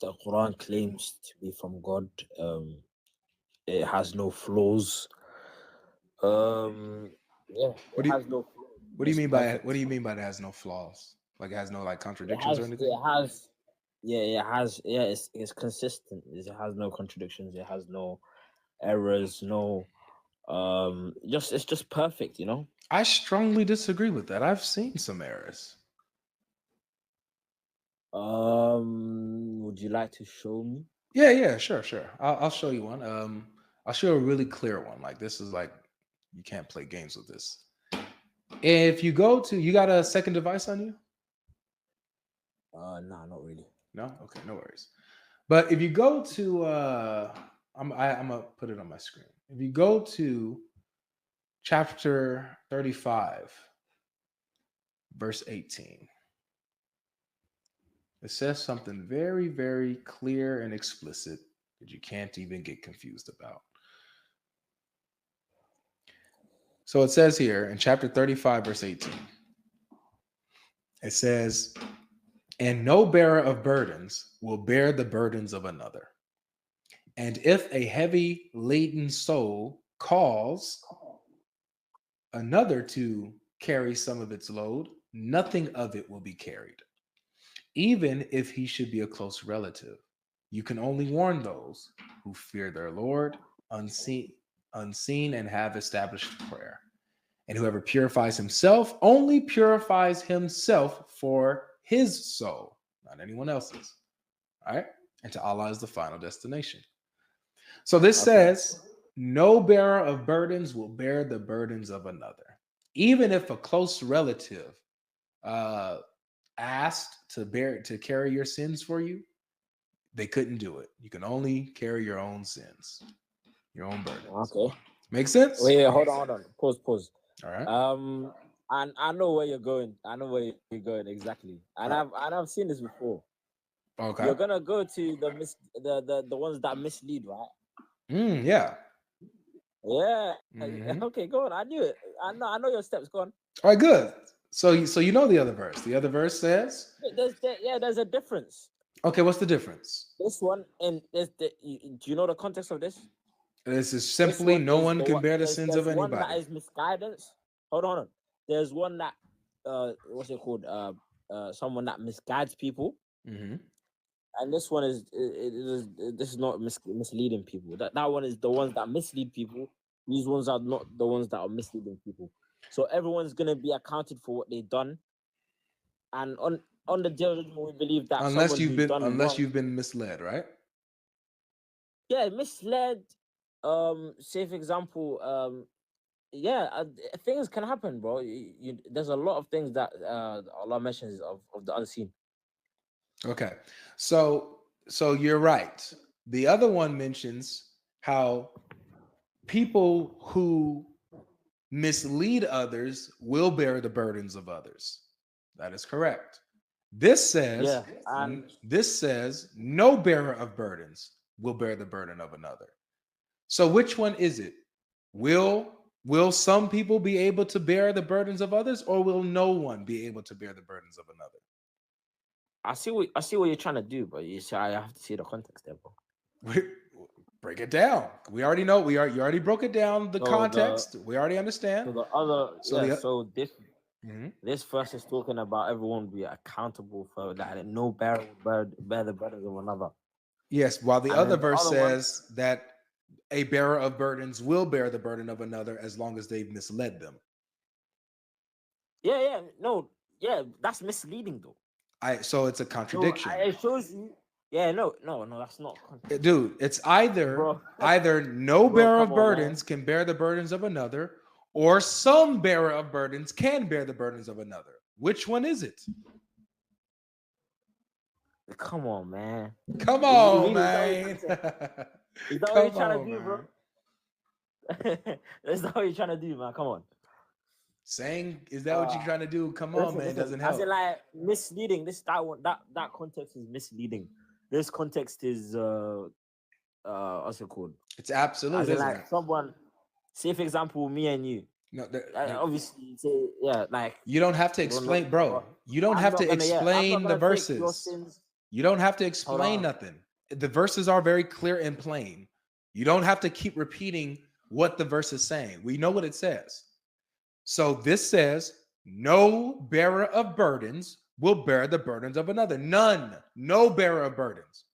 the Quran claims to be from God. It has no flaws. Um, yeah, What it do you has no flaws. what do you It's mean by perfect. it has no flaws? Like it has no like It contradictions or has, anything? it has, yeah, it has, yeah. It's consistent. It has no contradictions. It has no errors. No, just it's just perfect. You know. I strongly disagree with that. I've seen some errors. Would you like to show me? Yeah, yeah, sure, sure. I'll show you one. I'll show a really clear one. Like this is like you can't play games with this. If you go to, you got a second device on you? No, not really. No, okay, no worries. But if you go to, I'm gonna put it on my screen. If you go to chapter 35, verse 18, it says something very, very clear and explicit that you can't even get confused about. So it says here in chapter 35, verse 18, it says, "And no bearer of burdens will bear the burdens of another. And if a heavy laden soul calls another to carry some of its load, nothing of it will be carried, even if he should be a close relative. You can only warn those who fear their Lord, unseen and have established prayer. And whoever purifies himself only purifies himself for his soul, not anyone else's. All right? And to Allah is the final destination." So this Okay. says, no bearer of burdens will bear the burdens of another. Even if a close relative uh, asked to carry your sins for you, they couldn't do it. You can only carry your own sins, your own burdens. Okay. Make sense? Wait, hold on, hold on. Pause, pause. All right. And I know where you're going. I know where you're going exactly. And All right. I've seen this before. Okay. You're gonna go to the ones that mislead, right? Yeah. Yeah. Hmm. Okay, go on. I knew it. I know your steps. Go on. All right, good. So you know the other verse. The other verse says, There's a difference. okay, what's the difference? This one and do you know the context of this? This is This simply one no is one the can one. bear the There's sins of there's one that anybody. is misguidance. Hold on. There's one that what's it called? Someone that misguides people. Hmm. And this one this is not misleading people. That one is the ones that mislead people. These ones are not the ones that are misleading people. So everyone's gonna be accounted for what they've done. And on the day of judgment, we believe that someone who's done Unless wrong, you've been misled, right? yeah, misled. Say for example, yeah, things can happen, bro. There's a lot of things that Allah mentions of the unseen. Okay. So you're right. The other one mentions how people who mislead others will bear the burdens of others. That is correct. Yeah, and This says no bearer of burdens will bear the burden of another. So which one is it? Will some people be able to bear the burdens of others, or will no one be able to bear the burdens of another? I see what you're trying to do, but you see, I have to see the context there, bro. Break it down. We already know. You already broke it down. The So the context. We already understand. so the other So yeah, the so Mhm. this verse is talking about everyone be accountable for that, and no bear the burdens of another. Yes, while the And other then the verse other one, says that a bearer of burdens will bear the burden of another as long as they've misled them. yeah, no, yeah, that's misleading though. So it's a So contradiction. it shows you, yeah, no, that's not context, Dude, it's either bro. either no Bro, bearer come of on, man. burdens can bear the burdens of another, or some bearer of burdens can bear the burdens of another. Which one is it? Come on, man. Come You on, really, is that what you're trying man. to say? Is that what you're Come trying to on, do, bro? man. Is that what you're trying to do, man? Come on. Saying, is that what you're Uh, trying to do? Come on, man. listen. Doesn't As in, help. like misleading. That one, that context is misleading. This context is what's it called? It's absolute, As in, isn't like it? someone, say for example, me and you. No, Obviously, say yeah, like you don't have to you don't know, explain, bro. but You don't have to I'm not explain the gonna take your verses. sins. You don't have to explain on. nothing. The verses are very clear and plain. You don't have to keep repeating what the verse is saying. We know what it says. So this says, no bearer of burdens will bear the burdens of another. None. No bearer of burdens.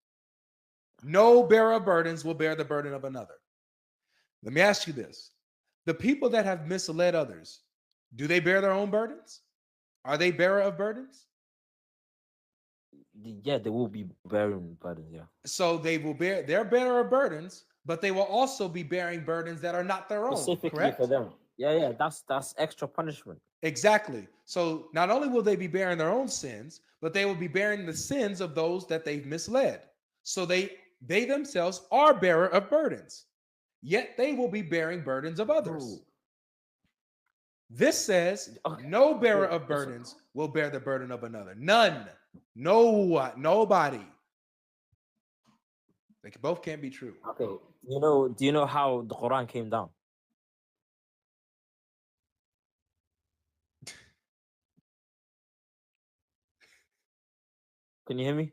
No bearer of burdens will bear the burden of another. Let me ask you this. The people that have misled others, do they bear their own burdens? Are they bearer of burdens? Yeah, they will be bearing burdens. Yeah, So they will bear, they're bearer of burdens, but they will also be bearing burdens that are not their own, specifically for correct? them. Yeah. That's extra punishment. Exactly. So not only will they be bearing their own sins, but they will be bearing the sins of those that they've misled. So they themselves are bearer of burdens, yet they will be bearing burdens of others. Bro, This says okay, no bearer okay. of Listen. burdens will bear the burden of another. None. No, nobody. They both can't be true. Okay, do you know how the Quran came down? Can you hear me?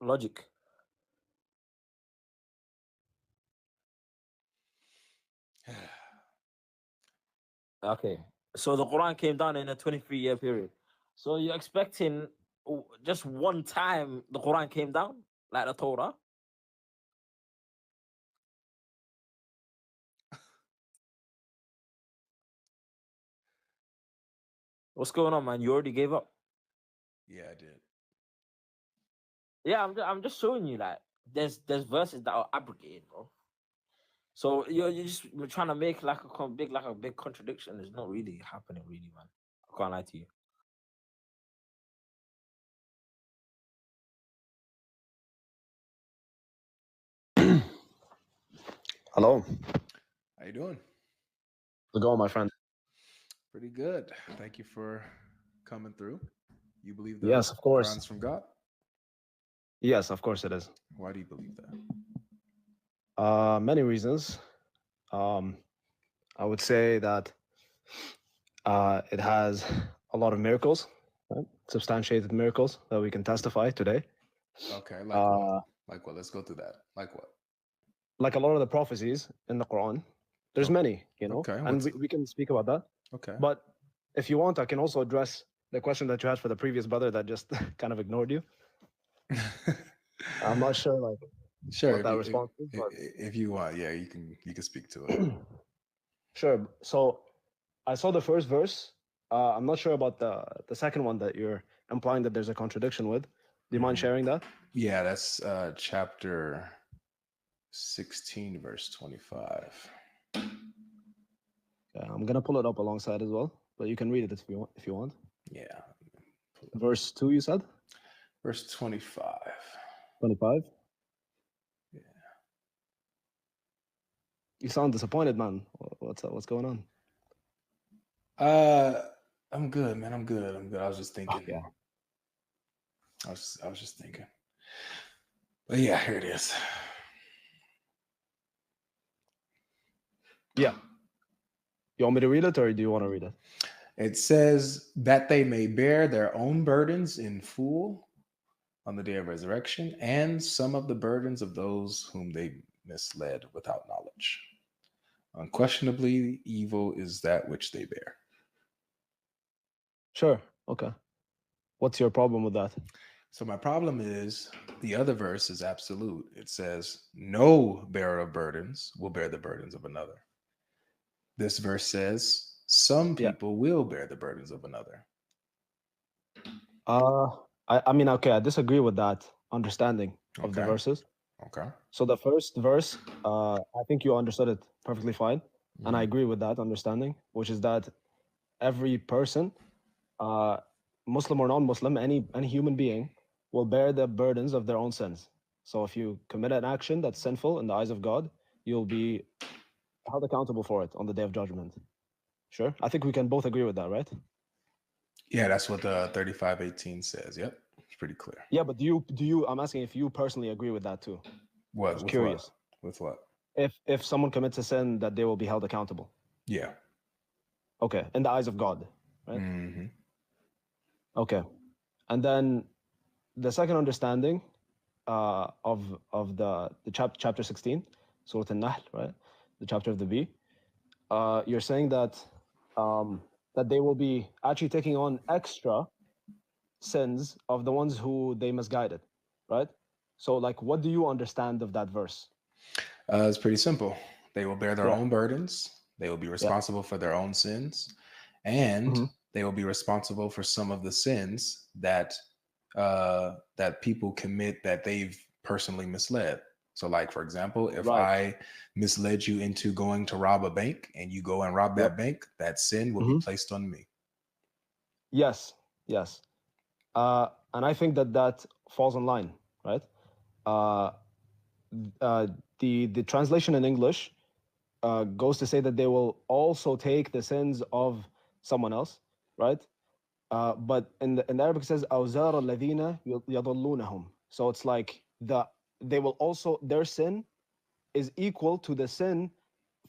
Logic. Okay, so the Quran came down in a 23-year period. So you're expecting just one time the Quran came down, like the Torah? What's going on, man? You already gave up? Yeah, I did. Yeah, I'm just showing you that there's verses that are abrogated, bro. So you're trying to make like a big contradiction. It's not really happening, really, man. I can't lie to you. Hello. How you doing? How's it going, my friend? Pretty good. Thank you for coming through. You believe the Yes, of course. Quran's from God? Yes, of course it is. Why do you believe that? Many reasons. Um, I would say that it has a lot of miracles, right? Substantiated miracles that we can testify today. Okay, like Uh, what? Like what? Let's go through that. Like what? like a lot of the prophecies in the Quran. There's Oh, many, okay. and we can speak about that. Okay. But if you want, I can also address the question that you had for the previous brother that just kind of ignored you. I'm not sure, like, Sure. what that response is, but If you want, yeah, you can speak to it. sure. So I saw the first verse. I'm not sure about the second one that you're implying that there's a contradiction with. Do you mind Mhm. sharing that? Yeah, that's chapter 16, verse 25. I'm gonna pull it up alongside as well, but you can read it if you want. If you want. Yeah. Verse 2, you said Verse 25. 25. Yeah. You sound disappointed, man. What's going on? I'm good, man. I'm good. I was just thinking. Yeah. I was just thinking. But yeah, here it is. Yeah. You want me to read it, or do you want to read it? It says that they may bear their own burdens in full on the day of resurrection, and some of the burdens of those whom they misled without knowledge. Unquestionably, evil is that which they bear. Sure. Okay. What's your problem with that? So my problem is the other verse is absolute. It says, no bearer of burdens will bear the burdens of another. This verse says, some Yeah. people will bear the burdens of another. I mean, okay, I disagree with that understanding of the Okay. verses. Okay. So the first verse, I think you understood it perfectly fine, and I Mhm. agree with that understanding, which is that every person, Muslim or non-Muslim, any human being, will bear the burdens of their own sins. So if you commit an action that's sinful in the eyes of God, you'll be held accountable for it on the day of judgment. Sure, I think we can both agree with that, right? Yeah, that's what the 35:18 says. Yep. It's pretty clear. Yeah, but do you? I'm asking if you personally agree with that too. What? Just With curious. what? With what? If someone commits a sin, that they will be held accountable. Yeah. Okay, in the eyes of God. right? Mm-hmm. Okay. And then the second understanding of the chapter 16, Surah An-Nahl, right? The chapter of the bee. You're saying that that they will be actually taking on extra sins of the ones who they misguided, right? So, like, what do you understand of that verse? It's pretty simple. They will bear their Yeah, own burdens. They will be yeah. responsible for their own sins, and Mm-hmm. they will be responsible for some of the sins that that people commit that they've personally misled. So, like for example, if Right. I misled you into going to rob a bank and you go and rob Yep. that bank, that sin will be Mm-hmm. placed on me. Yes, yes. And I think that that falls in line, right? Uh, the translation in English goes to say that they will also take the sins of someone else, right? But in the Arabic it says أوزار الذين يضلونهم. So it's like they will also, their sin is equal to the sin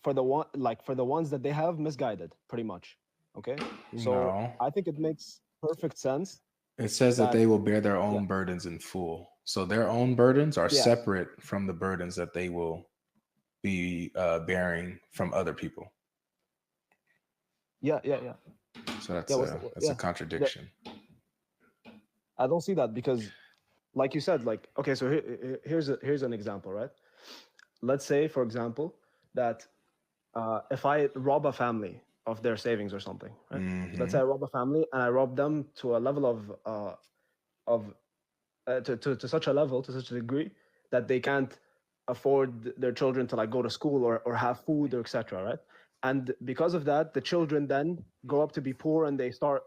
for the one, like for the ones that they have misguided, pretty much. Okay, so No, I think it makes perfect sense it says that that they will bear their yeah, own burdens in full. So their own burdens are yeah, separate from the burdens that they will be bearing from other people. yeah, yeah, yeah, So yeah. that's a Yeah? contradiction. I don't see that because, like you said, like okay, so here's an example, right? Let's say, for example, that if I rob a family of their savings or something, right? Let's Mm-hmm. say I rob a family and I rob them to a level of to such a level, to such a degree that they can't afford their children to like go to school or have food or etc. Right? And because of that, the children then grow up to be poor and they start,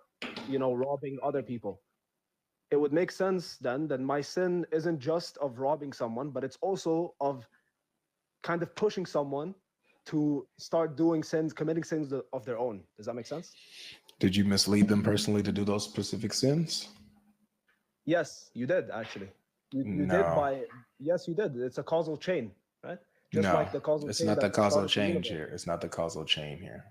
robbing other people. It would make sense then that my sin isn't just of robbing someone, but it's also of kind of pushing someone to start doing sins, committing sins of their own. Does that make sense? Did you mislead them personally to do those specific sins? Yes, you did actually. You did No, by yes, you did. It's a causal chain, right? Just no, like the causal it's chain not the that causal started the change universe. here. It's not the causal chain here.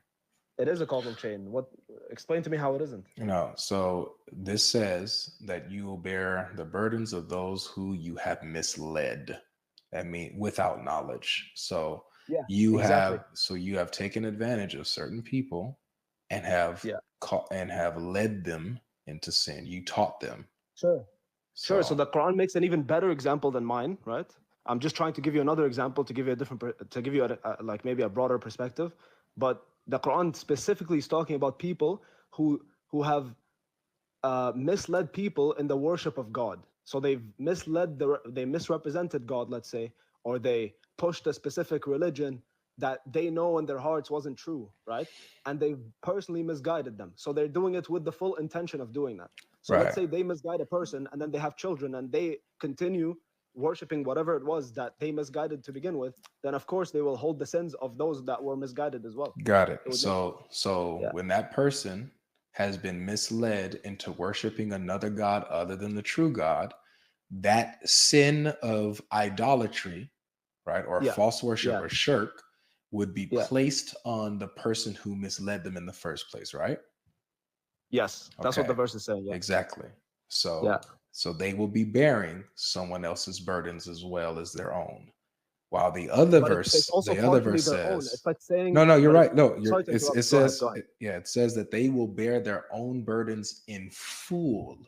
It is a causal chain. What? Explain to me how it isn't. No, so this says that you will bear the burdens of those who you have misled. I mean, without knowledge. So Yeah, you exactly. have taken advantage of certain people and have Yeah, led them into sin. You taught them. sure. Sure. So So the Quran makes an even better example than mine, right? I'm just trying to give you another example to give you a different, to give you like maybe a broader perspective. But the Quran specifically is talking about people who have misled people in the worship of God. So they've they misrepresented God, let's say, or they pushed a specific religion that they know in their hearts wasn't true, right? And they've personally misguided them. So they're doing it with the full intention of doing that. So let's right, say they misguide a person and then they have children and they continue worshiping whatever it was that they misguided to begin with, then of course they will hold the sins of those that were misguided as well. got it. It would make sense. So Yeah. when that person has been misled into worshiping another god other than the true God, that sin of idolatry, right, or Yeah. false worship Yeah. or shirk would be Yeah. placed on the person who misled them in the first place, right? Yes. That's what Okay, the verse is saying. Yeah. exactly. Yeah. So they will be bearing someone else's burdens as well as their own. While But it's also the other partially verse their own. says, It's like saying, no, no, you're but it's right. No, sorry to it interrupt. Go ahead. says, Go ahead. it says that they will bear their own burdens in full.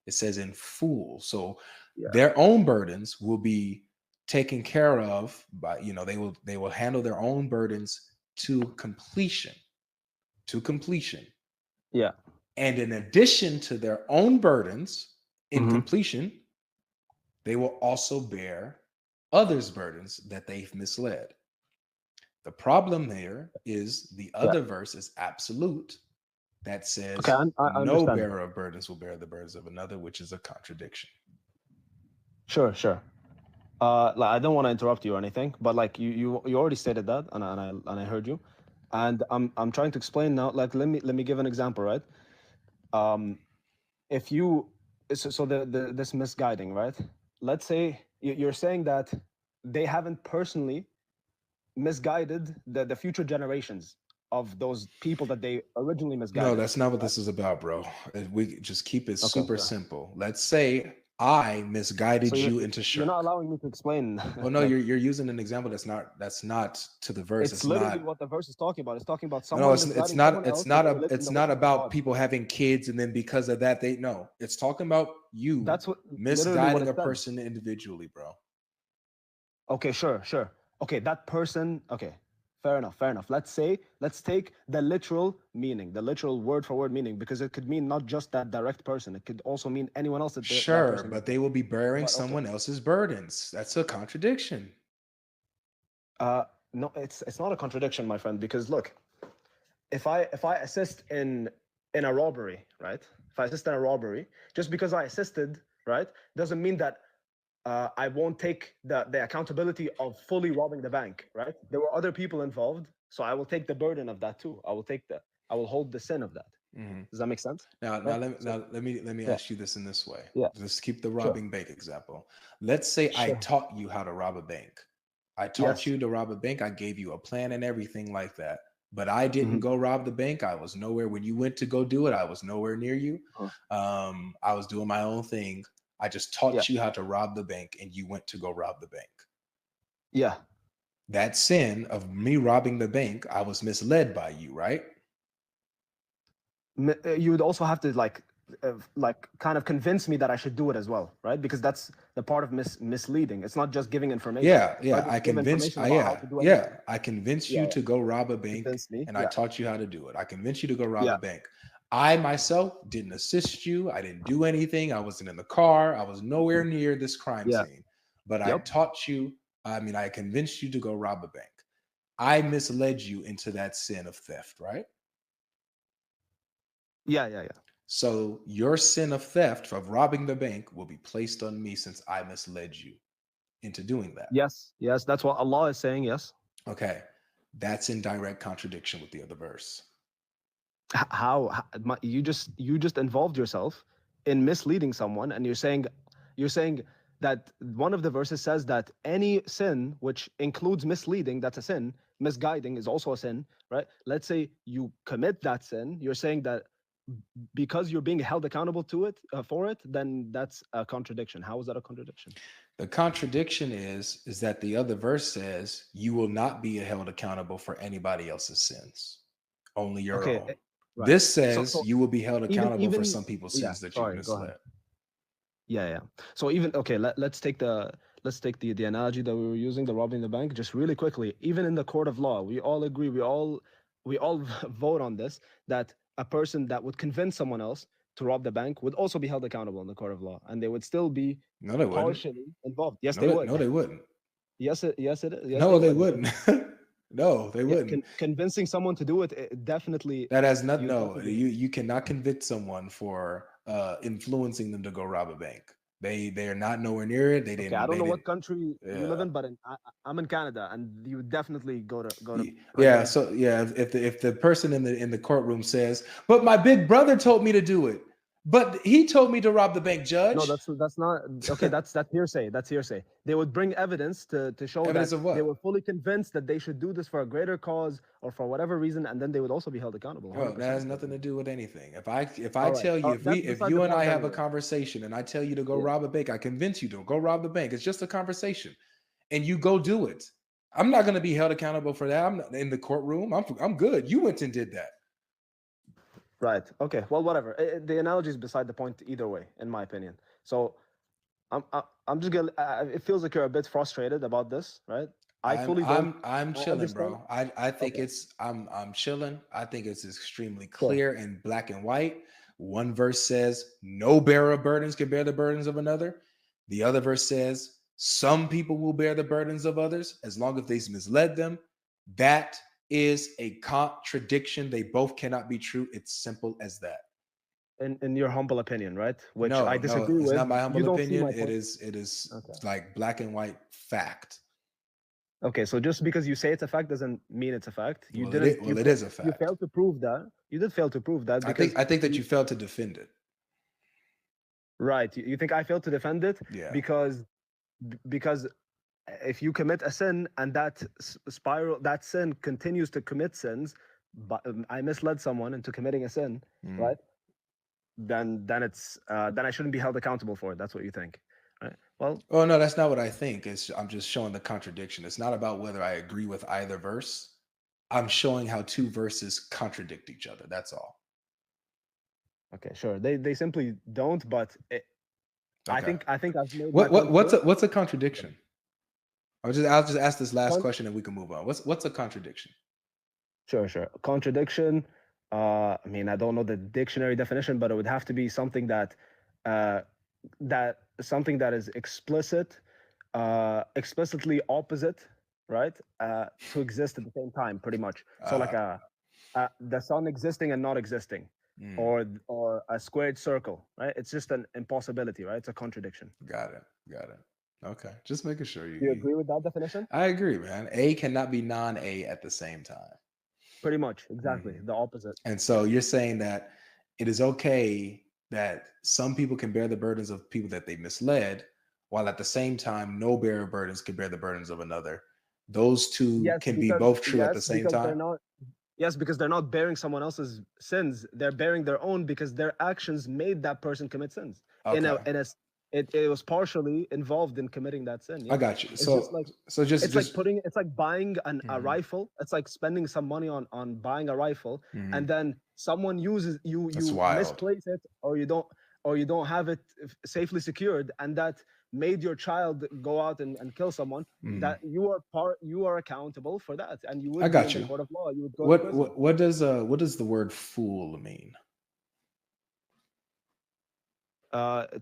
It says in full. So Yeah. their own burdens will be taken care of by, they will handle their own burdens to completion, to completion. Yeah. And in addition to their own burdens in Mm-hmm. completion, they will also bear others' burdens that they've misled. The problem there is the Yeah. other verse is absolute that Okay. says I no understand. bearer of burdens will bear the burdens of another, which is a contradiction. Sure. Sure. Like I don't want to interrupt you or anything, but like you already stated that, and I heard you, and I'm trying to explain now. Like let me give an example, right? Um, if you so the this misguiding, right? Let's say you're saying that they haven't personally misguided the future generations. of those people that they originally No, misguided. that's not what this is about, bro. We just keep it Okay, super sure. simple. Let's say I misguided So you into you're not shirk. allowing me to explain. Well, no, Like, you're using an example that's not to the verse. it's It's literally not. what the verse is talking about. It's talking about No, no, someone it's misguiding not. someone else, and they relate in It's the not worship of about God. people having kids and then because of that they no. It's talking about you That's what literally what misguiding it a says. person individually, bro. Okay, sure. Okay, that person. Okay, fair enough. Let's take the literal meaning, the literal word for word meaning, because it could mean not just that direct person. It could also mean anyone else that that Sure, person. but they will be bearing But okay. someone else's burdens. That's a contradiction. No, it's not a contradiction, my friend. Because look, if I assist in a robbery, right? If I assist in a robbery, just because I assisted, right, doesn't mean that I won't take the accountability of fully robbing the bank, right? There were other people involved, so I will take the burden of that too. I will hold the sin of that. Mhm. Does that make sense? Now, Right? let me Yeah, ask you this in this way. yeah, Just keep the sure, robbing bank example. Let's say I sure. taught you how to rob a bank. I taught Yes. you to rob a bank. I gave you a plan and everything like that. But I didn't Mm-hmm. go rob the bank. I was nowhere when you went to go do it. I was nowhere near you. I was doing my own thing. I just Yeah, taught you how to rob the bank, and you went to go rob the bank. yeah. That sin of me robbing the bank, I was misled by you, right? You would also have to like kind of convince me that I should do it as well, right? Because that's the part of misleading. It's not just giving information, Yeah, yeah. right? If you give information about how to do Yeah. anything, I convinced yeah, you yeah. to go rob a bank, Convince me, and I yeah, taught you how to do it. I convinced you to go rob yeah, a bank. I myself didn't assist you. I didn't do anything. I wasn't in the car. I was nowhere near this crime yeah, scene. But I yep, taught you. I mean, I convinced you to go rob a bank. I misled you into that sin of theft, right? yeah. So your sin of theft of robbing the bank will be placed on me since I misled you into doing that. Yes, yes. That's what Allah is saying. Yes. Okay. That's in direct contradiction with the other verse. You just involved yourself in misleading someone, and you're saying that one of the verses says that any sin which includes misleading, that's a sin. Misguiding is also a sin, right? Let's say you commit that sin. You're saying that because you're being held accountable to it for it, then that's a contradiction. How is that a contradiction? The contradiction is that the other verse says you will not be held accountable for anybody else's sins, only your Okay, own. right. This says So you will be held accountable for even some people's yeah. sins that you've Sorry, go ahead. misled. Yeah. So even okay, let's take the analogy that we were using, the robbing the bank, just really quickly. Even in the court of law, we all agree, we all vote on this, that a person that would convince someone else to rob the bank would also be held accountable in the court of law, and they would still be No, they wouldn't. partially involved. Yes, they would. No, they wouldn't. Yes, they No, they would. wouldn't. No, they Yeah, wouldn't. convincing someone to do it, definitely That has not. you No, definitely. you cannot convict someone for influencing them to go rob a bank. They are not nowhere near it. They Okay, I didn't. don't They know didn't. what country you live Yeah. in, but I'm in Canada, and you would definitely go to Yeah. prison. So yeah, if the person in the courtroom says, "But my big brother told me to do it," but he told me to rob the bank, No, judge. that's not okay. That's hearsay. That's hearsay. They would bring evidence to show Evidence that of they what? were fully convinced that they should do this for a greater cause or for whatever reason, and then they would also be held accountable. Well, that 100%. has nothing to do with anything. If I All right. tell you That's if beside the you and I point have a anyway. conversation and I tell you to go Yeah. rob a bank, I convince you to go rob the bank. It's just a conversation, and you go do it. I'm not going to be held accountable for that. I'm not in the courtroom. I'm good. You went and did that. Right. Okay. Well, whatever. The analogy is beside the point either way, in my opinion. So I'm just gonna. It feels like you're a bit frustrated about this, right? I fully don't. I'm I chilling, understand. bro. I think Okay. it's I'm chilling. I think it's extremely Sure. clear and black and white. One verse says no bearer of burdens can bear the burdens of another. The other verse says some people will bear the burdens of others as long as they misled them. That is a contradiction. They both cannot be true. It's simple as that. In your humble opinion, right? Which I No, no, disagree it's with. not my You humble don't see opinion. my point. It is Okay. like black and white fact. Okay, so just because you say it's a fact doesn't mean it's a fact. You Well, didn't. it is a You fact. failed to prove that. You did fail to prove that because I think that you, you failed to defend it. right. You think I failed to defend it Yeah. because if you commit a sin and that spiral, that sin continues to commit sins, but I misled someone into committing a sin, right? Then it's then I shouldn't be held accountable for it. That's what you think, right? Well, Oh no, that's not what I think. I'm just showing the contradiction. It's not about whether I agree with either verse. I'm showing how two verses contradict each other. That's all. okay, sure. They simply don't, but I Okay. think I've made my point What's a contradiction? I'll just ask this last Con- question and we can move on. What's a contradiction? Sure. Contradiction. I mean, I don't know the dictionary definition, but it would have to be something that uh, that is explicitly opposite, right? To exist at the same time, pretty much. So like the sun existing and not existing, or a squared circle, right? It's just an impossibility, right? It's a contradiction. Got it. Okay, just making sure Do you agree with that definition? I agree, man. A cannot be non-A at the same time. Pretty much, exactly the opposite. And so you're saying that it is okay that some people can bear the burdens of people that they misled, while at the same time, no bearer of burdens can bear the burdens of another. Those two can be both true at the same time. Yes, because they're not bearing someone else's sins. They're bearing their own because their actions made that person commit sins. Okay. It was partially involved in committing that sin. I got you. It's like buying a rifle. It's like spending some money on buying a rifle, and then someone uses you misplace it, or you don't have it safely secured, and that made your child go out and kill someone. That you are accountable for that, and you would I got be in you. the court of law. You would go what does the word fool mean?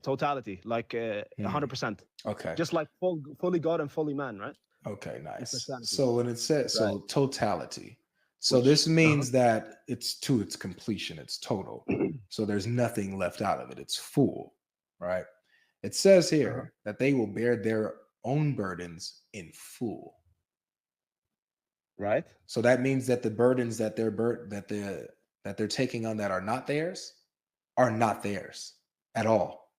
Totality, like 100%. Okay. Just like fully God and fully man, right? Okay, nice. So when it says totality, so this means that it's to its completion, it's total. So there's nothing left out of it. It's full, right? It says here that they will bear their own burdens in full. Right. So that means that the burdens that they're taking on that are not theirs at all.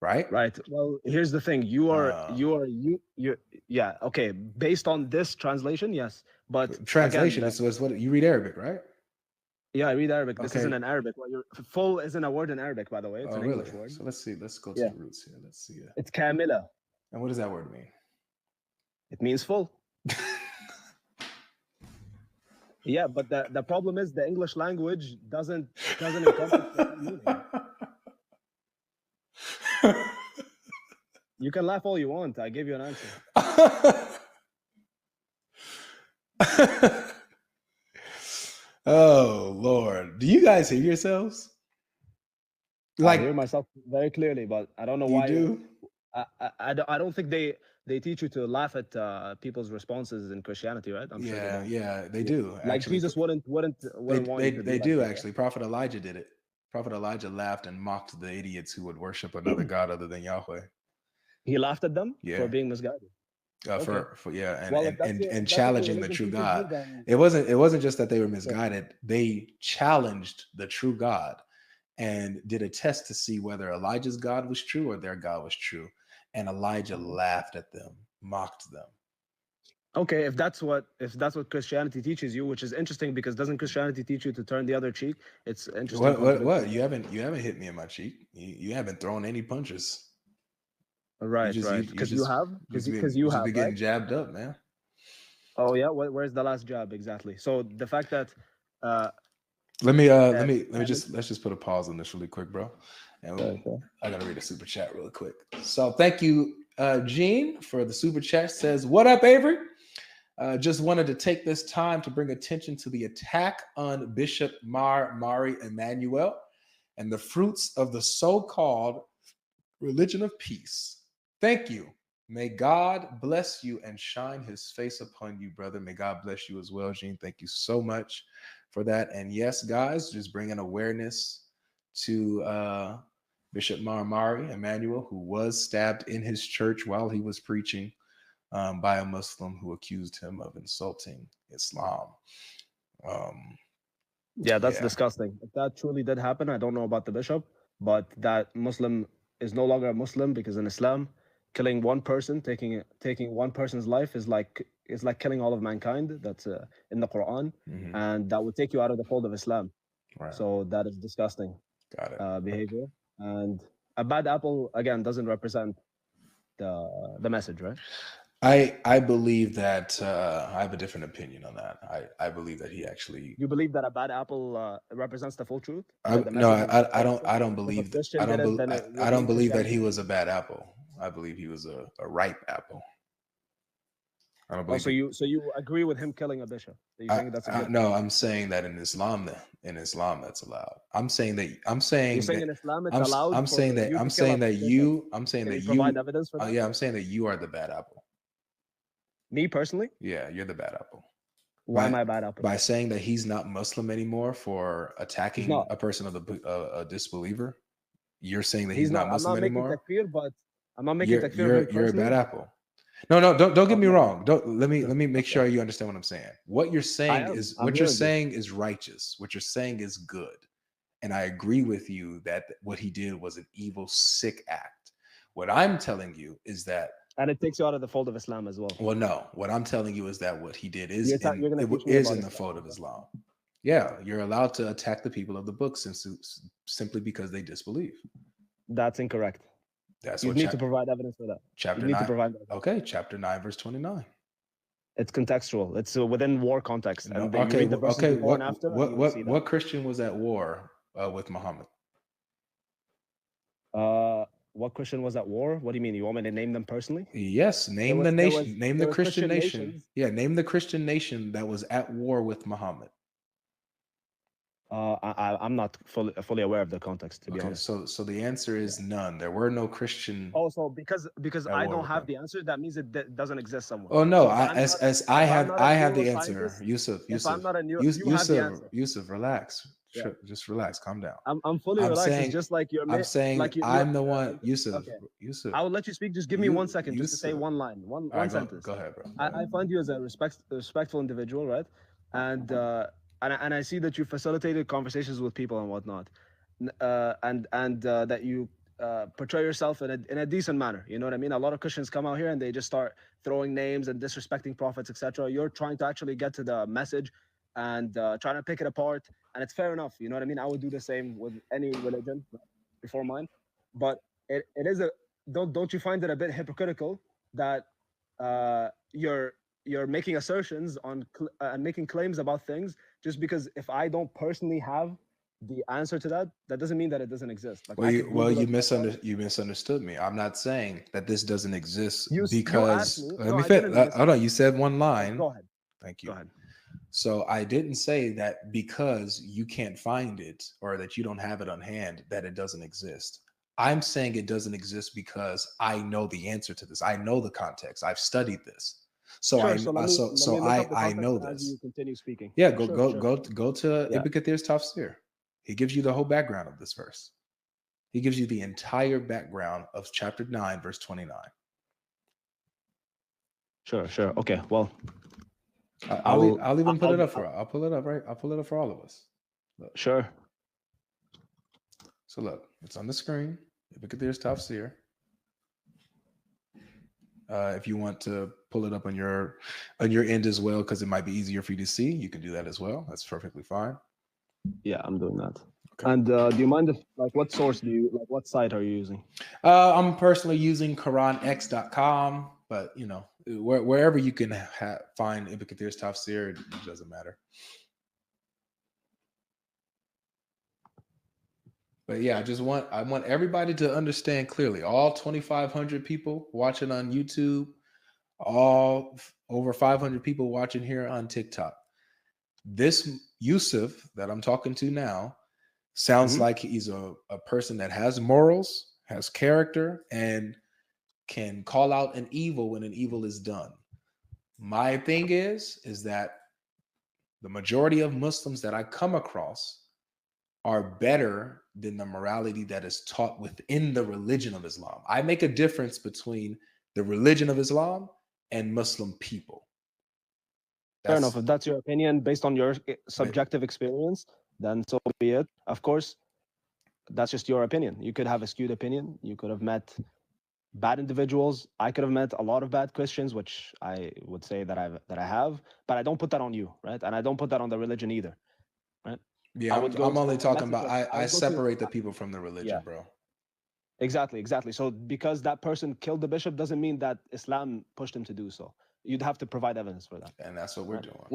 Right? Right. Well, here's the thing. Yeah. Okay. Based on this translation, yes. But translation is what you read Arabic, right? Yeah, I read Arabic. This isn't an Arabic. Well, full isn't a word in Arabic, by the way. It's an English word. So let's see. Let's go to the roots here. Let's see. It's kamila. And what does that word mean? It means full. Yeah, but the problem is the English language doesn't encompass that meaning. You can laugh all you want. I gave you an answer. Oh Lord, do you guys hear yourselves? I hear myself very clearly, but I don't know why. You do? I don't think they teach you to laugh at people's responses in Christianity, right? I'm sure they do. Like actually, Jesus wouldn't want you to. They do actually. Prophet Elijah did it. Prophet Elijah laughed and mocked the idiots who would worship another god other than Yahweh. He laughed at them for being misguided. And challenging the true God. It wasn't just that they were misguided. They challenged the true God and did a test to see whether Elijah's God was true or their God was true. And Elijah laughed at them, mocked them. Okay, if that's what Christianity teaches you, which is interesting because doesn't Christianity teach you to turn the other cheek? It's interesting. What? You haven't hit me in my cheek. You haven't thrown any punches. Right. Because you have been getting jabbed up, man. Oh yeah, where's the last jab exactly? So the fact that let's just put a pause on this really quick, bro. And I gotta read a super chat really quick. So thank you, Gene, for the super chat. Says, "What up, Avery? Just wanted to take this time to bring attention to the attack on Bishop Mari Emmanuel and the fruits of the so-called religion of peace. Thank you. May God bless you and shine his face upon you, brother. May God bless you as well, Gene. Thank you so much for that. And yes, guys, just bringing awareness to Bishop Mari Emmanuel, who was stabbed in his church while he was preaching by a Muslim who accused him of insulting Islam. That's disgusting. If that truly did happen, I don't know about the bishop, but that Muslim is no longer a Muslim because in Islam, killing one person, taking one person's life is like it's like killing all of mankind. That's in the Quran, Mhm. and that would take you out of the fold of Islam. Right. So that is disgusting Got it. behavior. And a bad apple again doesn't represent the message, right? I believe that I have a different opinion on that. I believe that he actually. You believe that a bad apple represents the full truth? I, That the no, message of I Christ, don't if a believe Christian did it, then it I would don't mean believe that Christianity. he was a bad apple. I believe he was a ripe apple. I don't Oh, believe. so you agree with him killing a bishop? So you think that's a good? No, I'm saying that in Islam, that's allowed. I'm saying You're saying that in Islam it's allowed I'm for saying that you to I'm kill a saying that bishop. I'm saying Can that you provide you. evidence for that? Yeah, I'm saying that you are the bad apple. Me personally, Yeah, you're the bad apple. why am I a bad apple? By saying that he's not Muslim anymore for He's attacking not. a person of a disbeliever, you're saying that He's he's not. not I'm Muslim not making anymore. takfir, but I'm not making takfir of him You're a personally. bad apple. No, don't get me No. wrong. Don't let me make Okay. sure you understand what I'm saying. What you're saying is I'm hearing you. is righteous. What you're saying is good. And I agree with you that what he did was an evil, sick act. What I'm telling you is that. And it takes you out of the fold of Islam as well. Well, no. What I'm telling you is that what he did is You're going to teach me is about in the Islam. fold of Islam. Yeah, you're allowed to attack the people of the book simply because they disbelieve. That's incorrect. That's You what need to provide evidence for that. Chapter you need 9. To provide okay, chapter 9, verse 29. It's contextual. It's within war context. No, And you read the verses before and after, and you will see that. What Christian was at war with Muhammad? What Christian was at war? What do you mean? You want me to name them personally? Yes, name the nation. Name the Christian nation. Nations. Yeah, name the Christian nation that was at war with Muhammad. I'm not fully aware of the context, to be honest. So the answer is none. There were no Christian. Oh, so because I don't have the answer, that means it doesn't exist somewhere. Oh no, So I have the answer. Yusuf, if I'm not a you have the answer. Yusuf, relax. Yeah. Just relax. Calm down. I'm fully relaxed. Saying, it's just like you're. I'm saying like I'm the one. Yusuf, okay. Yusuf. I will let you speak. Just give me 1 second, just to say one line, one sentence. Go ahead, bro. I find you as a respectful individual, right? And I see that you facilitated conversations with people and whatnot, and that you portray yourself in a decent manner. You know what I mean? A lot of Christians come out here and they just start throwing names and disrespecting prophets, etc. You're trying to actually get to the message and trying to pick it apart, and it's fair enough. You know what I mean? I would do the same with any religion before mine, but it is a don't you find it a bit hypocritical that you're making assertions on and making claims about things just because if I don't personally have the answer to that doesn't mean that it doesn't exist. Like you misunderstood me. I'm not saying that this doesn't exist because let me finish. Hold on, you said one line. Go ahead. Thank you. Go ahead. So I didn't say that because you can't find it or that you don't have it on hand that it doesn't exist. I'm saying it doesn't exist because I know the answer to this. I know the context. I've studied this. So I know this. As you continue speaking. Yeah, go to Ibn Kathir's Tafsir. He gives you the whole background of this verse. He gives you the entire background of chapter 9, verse 29. Sure. Okay. Well, I'll even put it up for. I'll pull it up, right? I'll pull it up for all of us. Look. Sure. So look, it's on the screen. Ibn Kathir's Tafsir. If you want to pull it up on your end as well, because it might be easier for you to see, you can do that as well. That's perfectly fine. Yeah, I'm doing that. Okay. And do you mind if, what source what site are you using? I'm personally using QuranX.com, but wherever you can find Ibn Kathir's Tafsir, it doesn't matter. But yeah, I want everybody to understand clearly. All 2,500 people watching on YouTube, all over 500 people watching here on TikTok. This Yusuf that I'm talking to now sounds like he's a person that has morals, has character, and can call out an evil when an evil is done. My thing is that the majority of Muslims that I come across are better than the morality that is taught within the religion of Islam. I make a difference between the religion of Islam and Muslim people. Fair enough. If that's your opinion based on your subjective experience, then so be it. Of course, that's just your opinion. You could have a skewed opinion. You could have met bad individuals. I could have met a lot of bad Christians, which I would say that I have, but I don't put that on you, right? And I don't put that on the religion either, right? Yeah, I would go I'm to only the talking about messenger. I I would go to separate the people from the yeah, religion, bro. exactly. So because that person killed the bishop doesn't mean that Islam pushed him to do so. You'd have to provide evidence for that, And that's what we're right? doing.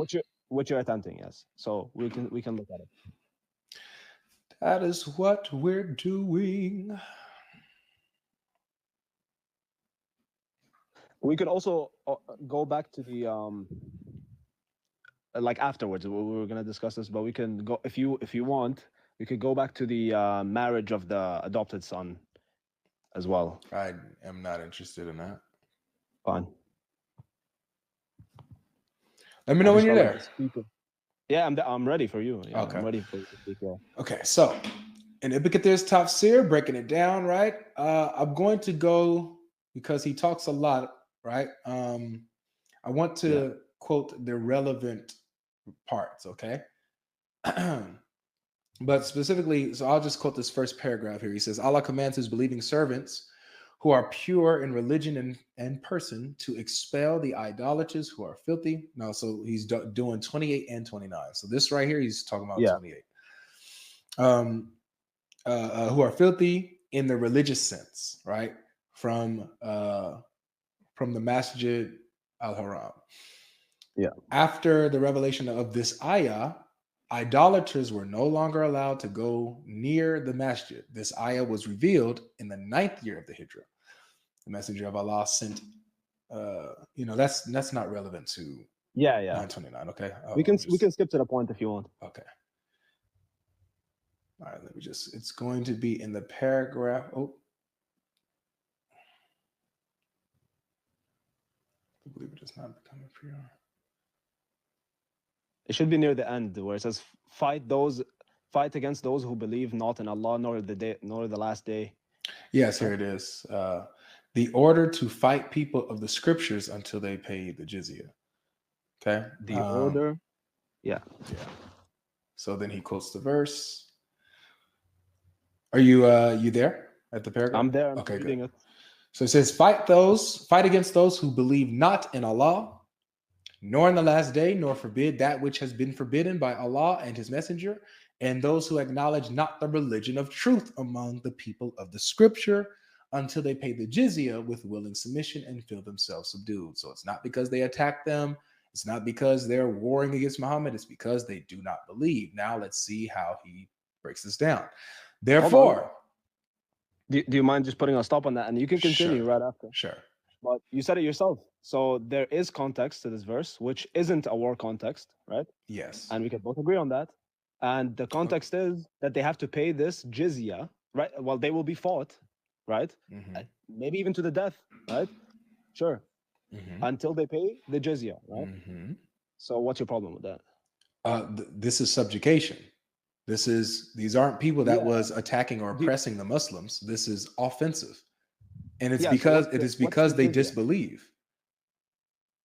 Which you're attempting, yes. So we can look at it. That is what we're doing. We could also go back to the like afterwards. We were gonna discuss this, but we can go if you want. We could go back to the marriage of the adopted son as well. I am not interested in that. Fine. Let me know when you're there. Yeah, I'm ready for you. Yeah, Okay. I'm ready for you to speak. Yeah. Okay, so in Ibn Kathir's tafsir, breaking it down, right? I'm going to go because he talks a lot, right? I want to quote the relevant parts, okay? But specifically, so I'll just quote this first paragraph here. He says, Allah commands his believing servants who are pure in religion and person to expel the idolaters who are filthy. No, so he's doing 28 and 29. So this right here, he's talking about 28. Who are filthy in the religious sense, right? From the Masjid al-Haram. Yeah. After the revelation of this ayah, idolaters were no longer allowed to go near the masjid. This ayah was revealed in the 9th year of the Hijrah. The messenger of Allah sent, that's not relevant to 929. Okay, we can skip to the point if you want. Okay. All right, it's going to be in the paragraph. Oh, I believe it does not become a pure. It should be near the end where it says, fight against those who believe not in Allah nor the last day. Yes, here it is. The order to fight people of the scriptures until they pay the jizya. Okay. The order. Yeah. So then he quotes the verse. Are you there at the paragraph? I'm there. I'm okay, reading good. it. So it says, fight against those who believe not in Allah, nor in the last day, nor forbid that which has been forbidden by Allah and his messenger, and those who acknowledge not the religion of truth among the people of the scripture until they pay the jizya with willing submission and feel themselves subdued. So it's not because they attack them. It's not because they're warring against Muhammad. It's because they do not believe. Now let's see how he breaks this down. Therefore, do you mind just putting a stop on that? And you can continue right after. Sure. But you said it yourself. So there is context to this verse, which isn't a war context, right? Yes. And we can both agree on that. And the context is that they have to pay this jizya, right? Well, they will be fought, right? Mm-hmm. Maybe even to the death, right? Sure. Mm-hmm. Until they pay the jizya, right? Mm-hmm. So what's your problem with that? This is subjugation. These aren't people that was attacking or oppressing the Muslims. This is offensive. And it's because they disbelieve.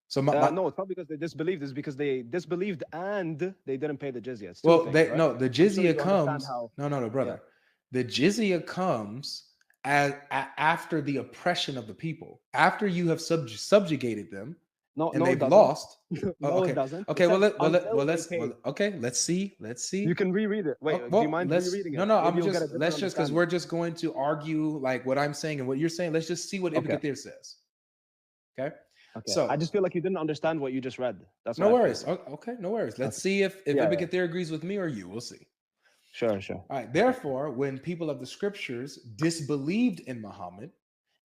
So no, it's not because they disbelieved. It's because they disbelieved and they didn't pay the jizya. It's the jizya comes. No, brother. Yeah. The jizya comes after the oppression of the people. After you have subjugated them, and they've lost. It doesn't. Okay, let's see. You can reread it. Wait, do you mind rereading it? No. Let's just because we're just going to argue like what I'm saying and what you're saying. Let's just see what Ibn Kathir says. Okay. So I just feel like you didn't understand what you just read. That's no worries. Okay, no worries. Let's see if Ibn Kathir agrees with me or you. We'll see. Sure. All right. Therefore, when people of the scriptures disbelieved in Muhammad,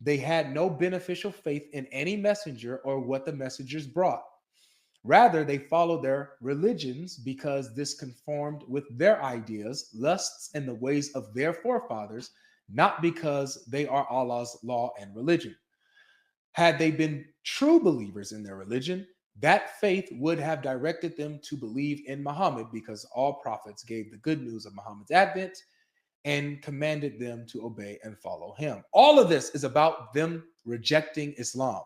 they had no beneficial faith in any messenger or what the messengers brought. Rather, they followed their religions because this conformed with their ideas, lusts, and the ways of their forefathers, not because they are Allah's law and religion. Had they been true believers in their religion, that faith would have directed them to believe in Muhammad because all prophets gave the good news of Muhammad's advent and commanded them to obey and follow him. All of this is about them rejecting Islam.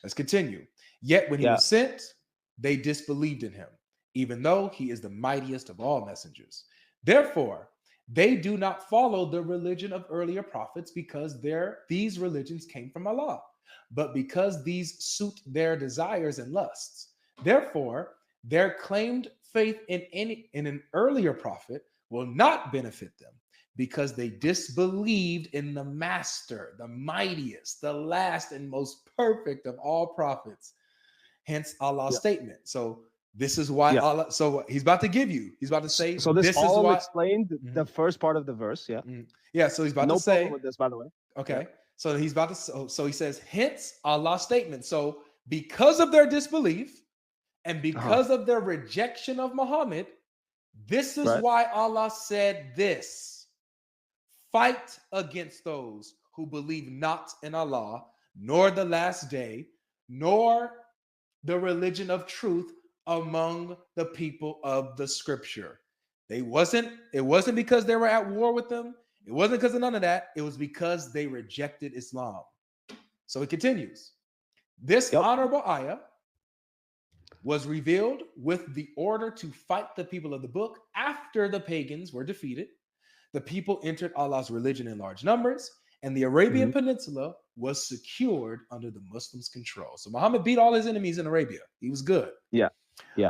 Let's continue. Yet when he was sent, they disbelieved in him, even though he is the mightiest of all messengers. Therefore, They do not follow the religion of earlier prophets because these religions came from Allah, but because these suit their desires and lusts. Therefore, their claimed faith in an earlier prophet will not benefit them because they disbelieved in the master, the mightiest, the last and most perfect of all prophets. Hence Allah's statement. So this is why Allah. So he's about to give you. He's about to say. So this all is why explained the first part of the verse. Yeah. Yeah. So he's about no to say. problem with this, by the way. Okay. Yeah. So he's about to. So he says. Hence Allah's statement. So because of their disbelief and because of their rejection of Muhammad, this is why Allah said this: fight against those who believe not in Allah, nor the last day, nor the religion of truth among the people of the scripture. It wasn't because they were at war with them. It wasn't because of none of that. It was because they rejected Islam. So it continues. This honorable ayah was revealed with the order to fight the people of the book after the pagans were defeated. The people entered Allah's religion in large numbers, and the Arabian Peninsula was secured under the Muslims' control. So Muhammad beat all his enemies in Arabia. He was good. Yeah.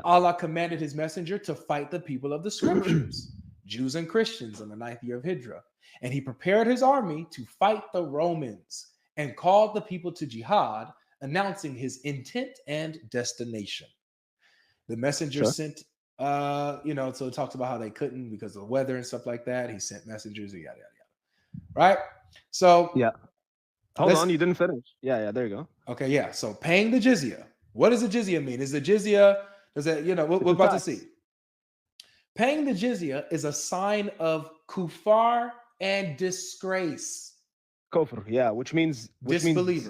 Allah commanded his messenger to fight the people of the scriptures, Jews and Christians, in the 9th year of Hijrah. And he prepared his army to fight the Romans and called the people to jihad, announcing his intent and destination. The messenger sent, so it talks about how they couldn't because of the weather and stuff like that. He sent messengers, yada, yada, yada. Right? So, hold on, you didn't finish. Yeah, there you go. Okay, yeah. So paying the jizya. What does the jizya mean? Is the jizya, we're about to see. Paying the jizya is a sign of kufar and disgrace. Kufr, yeah, which means disbelief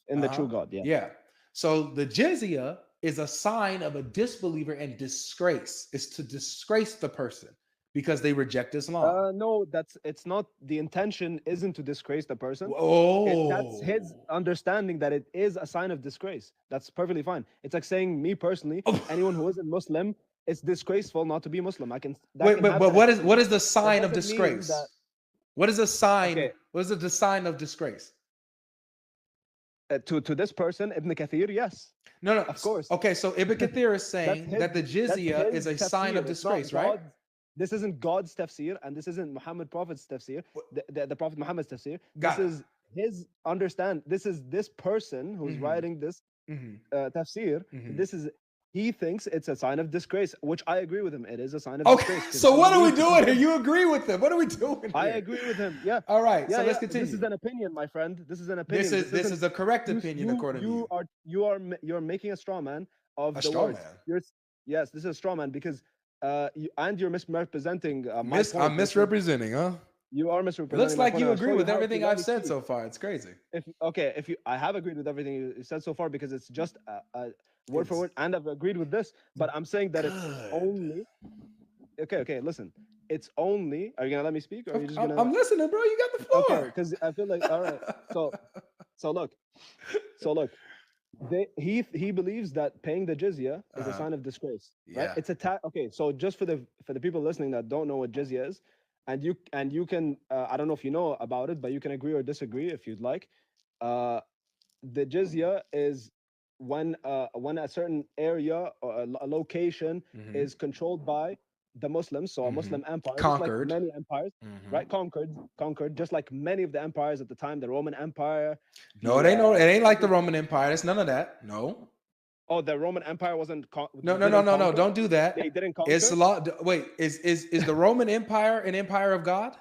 in the true God. Yeah. So the jizya is a sign of a disbeliever and disgrace. It's to disgrace the person because they reject Islam. No, it's not. The intention isn't to disgrace the person. That's his understanding that it is a sign of disgrace. That's perfectly fine. It's like saying, me personally, anyone who isn't Muslim, it's disgraceful not to be Muslim. But what is the sign of disgrace? What is a sign? Okay. What is the sign of disgrace? To this person, Ibn Kathir, yes. No, of course. Okay, so Ibn Kathir is saying that the jizya is a sign of disgrace, right? This isn't God's tafsir, and this isn't Muhammad Prophet's tafsir, the Prophet Muhammad's tafsir. This is his understand. This is this person who's writing this tafsir. He thinks it's a sign of disgrace, which I agree with him. It is a sign of disgrace. So what are we doing here? You agree with him? What are we doing here? I agree with him. Yeah. All right. So let's continue. This is an opinion, my friend. This is an opinion. This is a correct opinion according to you. You're making a straw man of a the straw words. Man. Yes, this is a straw man because you're misrepresenting my point. I'm misrepresenting, huh? You are misrepresenting. It looks like you agree with everything I've said so far. It's crazy. I have agreed with everything you said so far because it's just word for word, and I've agreed with this. But I'm saying that it's only. Okay. Listen, it's only. Are you gonna let me speak, or are you just gonna? I'm listening, bro. You got the floor. Okay, because I feel like all right. So look. He believes that paying the jizya is a sign of disgrace. Right? It's a okay. So just for the people listening that don't know what jizya is, and you can I don't know if you know about it, but you can agree or disagree if you'd like. The jizya is when a certain area or a location is controlled by the Muslims, so a Muslim empire, conquered, just like many empires, right? Conquered, just like many of the empires at the time, the Roman Empire. No, it ain't like the Roman Empire. It's none of that. No. Oh, the Roman Empire wasn't. No. Don't do that. They didn't conquer. It's a lot. Wait, is the Roman Empire an empire of God?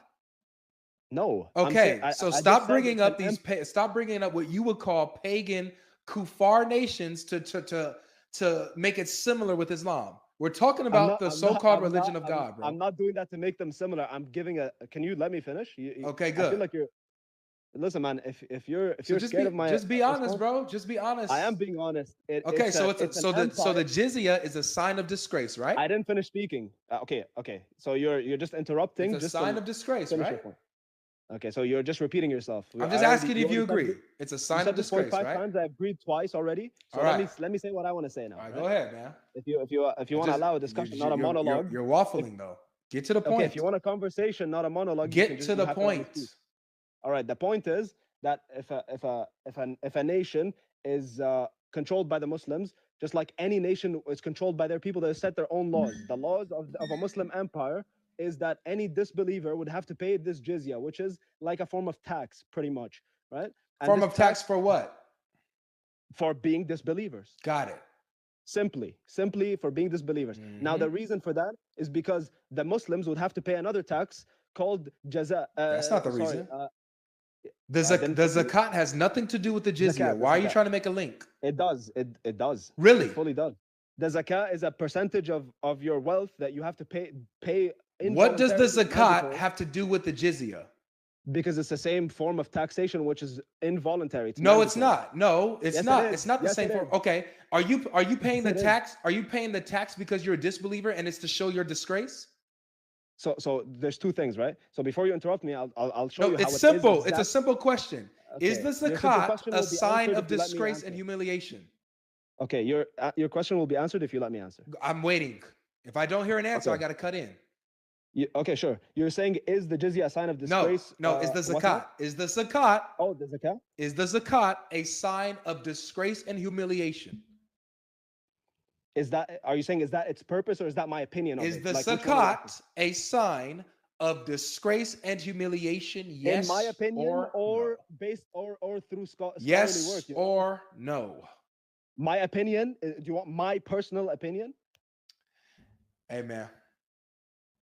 No. Okay, so stop bringing up stop bringing up what you would call pagan kuffar nations to make it similar with Islam. We're talking about the so-called religion of God, bro. I'm not doing that to make them similar. I'm giving Can you let me finish? Okay, good. I feel like you're. Listen, man. If you're scared of my, just be honest, bro. Just be honest. I am being honest. The jizya is a sign of disgrace, right? I didn't finish speaking. Okay. So you're just interrupting. It's a sign of disgrace, right? Okay, so you're just repeating yourself. I'm just asking if you agree. It's a sign of disgrace, right? 5 times. I've agreed twice already. So let me say what I want to say now. All right, go ahead, man. If you want to allow a discussion, not a monologue. You're waffling though. Get to the point. Okay, if you want a conversation, not a monologue, you Get to the have to let me point. speak. All right. The point is that if a nation is controlled by the Muslims, just like any nation is controlled by their people that set their own laws. The laws of a Muslim empire is that any disbeliever would have to pay this jizya, which is like a form of tax, pretty much, right? And Form this of tax for what? for being disbelievers. Got it. Simply for being disbelievers. Now, the reason for that is because the Muslims would have to pay another tax called jaza. That's not the reason. The then zakat has nothing to do with the jizya. Zakat, Why are you zakat. trying to make a link? It does. It does. Really? It fully does. The zakat is a percentage of your wealth that you have to pay. What does the involuntarily, zakat mandatory, have to do with the jizya? because it's the same form of taxation, which is involuntary. No, it's not. No, it's Yes, it not. is. It's not the Yes, same it form. is. Okay. Are you paying the Yes, it is. tax? Are you paying the tax because you're a disbeliever and it's to show your disgrace? So there's two things, right? So before you interrupt me, I'll show No, you how it's simple. It is It's a simple question. Is the Okay, your simple zakat question a will be sign answered of if you let me disgrace and answer. humiliation? Okay, your question will be answered if you let me answer. I'm waiting. If I don't hear an answer, Okay. I got to cut in. Okay, sure. You're saying, is the jizya a sign of disgrace? No, is the whatnot? zakat? Is the zakat? Oh, the zakat? Is the zakat a sign of disgrace and humiliation? Are you saying, is that its purpose, or is that my opinion of Is it? the Like, which one are you zakat a sign of disgrace and humiliation? Yes, in my opinion, or no? based or through scholarly Yes work? or no? My opinion. Do you want my personal opinion? Hey man,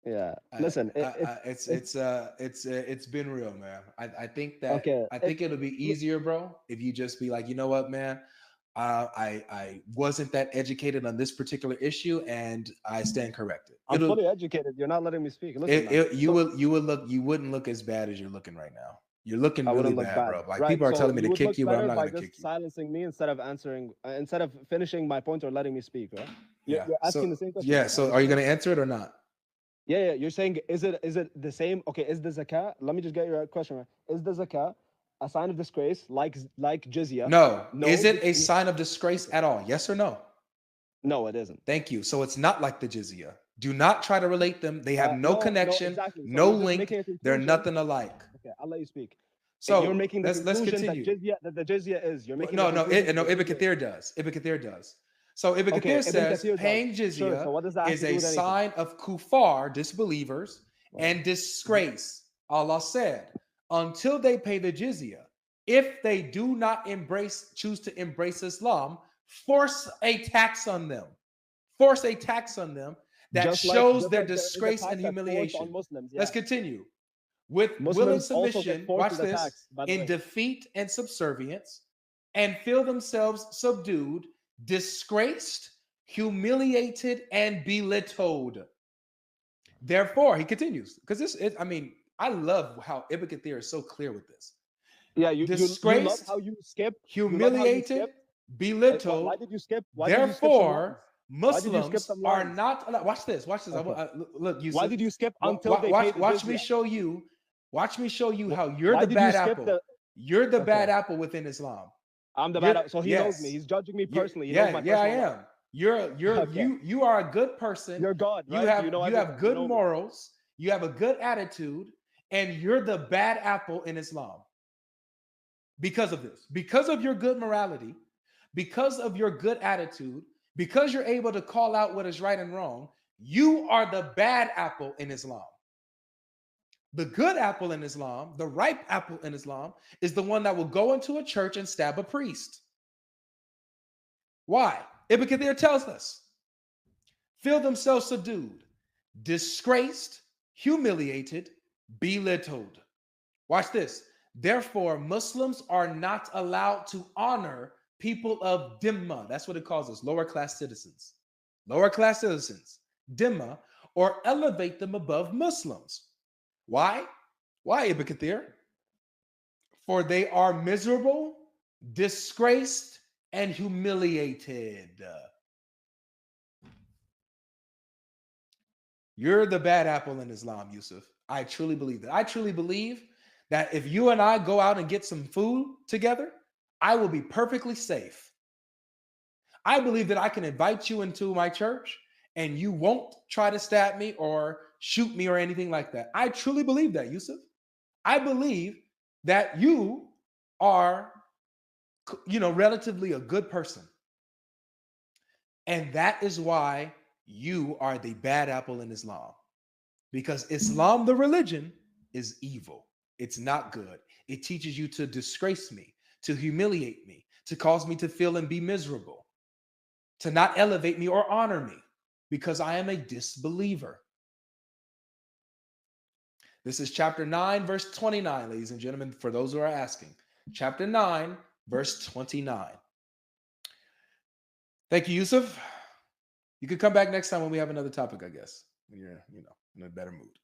Yeah. Listen, it's been real, man. I think that Okay, I think it'll be easier, bro, if you just be like, you know what, man, I wasn't that educated on this particular issue, and I stand corrected. I'm fully educated. You're not letting me speak. Listen, man. You wouldn't look as bad as you're looking right now. You're looking I really wouldn't look bad, bad, bro. Like, right? people are So telling me to would kick look you, but I'm better not by gonna kick just you. silencing me instead of answering, instead of finishing my point or letting me speak, right? You're asking So the same question. yeah. So are you gonna answer it or not? Yeah. You're saying, is it the same? Okay, is the zakat? Let me just get your question right. Is the zakat a sign of disgrace, like jizya? No. Is it a because- sign of disgrace at all? Yes or no? No, it isn't. Thank you. So it's not like the jizya. Do not try to relate them. They have no No, connection, exactly. So no you're just link. making a They're conclusion. nothing alike. Okay, I'll let you speak. So you're making the let's conclusion continue. that the jizya is. You're making No, the conclusion no. that Ibn jizya is. Kathir does. Ibn Kathir does. So Ibn Okay, Kathir Ibn says Kathir does. paying Sure, jizya so what does that have is to do a with anything? sign of kuffar, disbelievers, Wow. and disgrace. Allah said, until they pay the jizya, if they do not choose to embrace Islam, force a tax on them. Force a tax on them that Just like- shows just their like there is a disgrace tax and that's forced humiliation. on Muslims, Let's yeah. continue. With will and Muslims also get submission, forced watch with a this, tax, by the in way. defeat and subservience, and feel themselves subdued, disgraced, humiliated, and belittled. Therefore, he continues, because I love how Ibn Kathir is so clear with this. Yeah, you love Disgraced, how you skip. humiliated, belittled. Why did you skip? Therefore, Why did you skip Muslims some are lines? not allowed. Watch this. Okay. Look, Yusuf. Why did you skip until they paid the Watch me jizya? show you. Watch me show you how you're Why the did you bad skip apple. You're the bad apple within Islam. I'm the You're- bad apple. So he knows me. He's judging me personally. He knows my Yeah, I personal am. You are a good person. You're God, right? You have everything. have good know me. morals. You have a good attitude, and you're the bad apple in Islam. Because of this, because of your good morality, because of your good attitude, because you're able to call out what is right and wrong, you are the bad apple in Islam. The good apple in Islam, the ripe apple in Islam, is the one that will go into a church and stab a priest. Why? Ibn Kathir tells us, feel themselves subdued, disgraced, humiliated, belittled. Watch this. Therefore, Muslims are not allowed to honor people of Dhimma. That's what it calls us, lower class citizens. Lower class citizens, Dhimma, or elevate them above Muslims. Why? Why, Ibn Kathir? For they are miserable, disgraced, and humiliated. You're the bad apple in Islam, Yusuf. I truly believe that. I truly believe that if you and I go out and get some food together, I will be perfectly safe. I believe that I can invite you into my church and you won't try to stab me or shoot me or anything like that. I truly believe that, Yusuf. I believe that you are, relatively a good person. And that is why you are the bad apple in Islam. Because Islam, the religion, is evil. It's not good. It teaches you to disgrace me, to humiliate me, to cause me to feel and be miserable, to not elevate me or honor me, because I am a disbeliever. This is chapter 9, verse 29, ladies and gentlemen, for those who are asking. Chapter 9, verse 29. Thank you, Yusuf. You could come back next time when we have another topic, I guess, when you're, in a better mood.